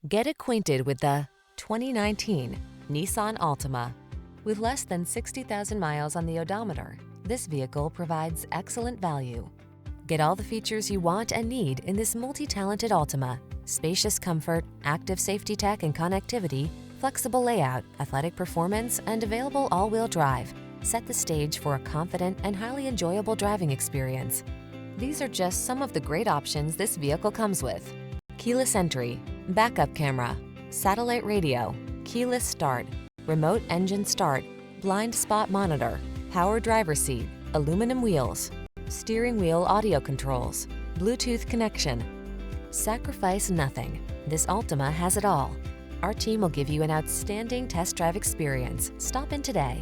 Get acquainted with the 2019 Nissan Altima. With less than 60,000 miles on the odometer, this vehicle provides excellent value. Get all the features you want and need in this multi-talented Altima. Spacious comfort, active safety tech and connectivity, flexible layout, athletic performance, and available all-wheel drive set the stage for a confident and highly enjoyable driving experience. These are just some of the great options this vehicle comes with: keyless entry, backup camera, satellite radio, keyless start, remote engine start, blind spot monitor, power driver seat, aluminum wheels, steering wheel audio controls, Bluetooth connection. Sacrifice nothing. This Altima has it all. Our team will give you an outstanding test drive experience. Stop in today.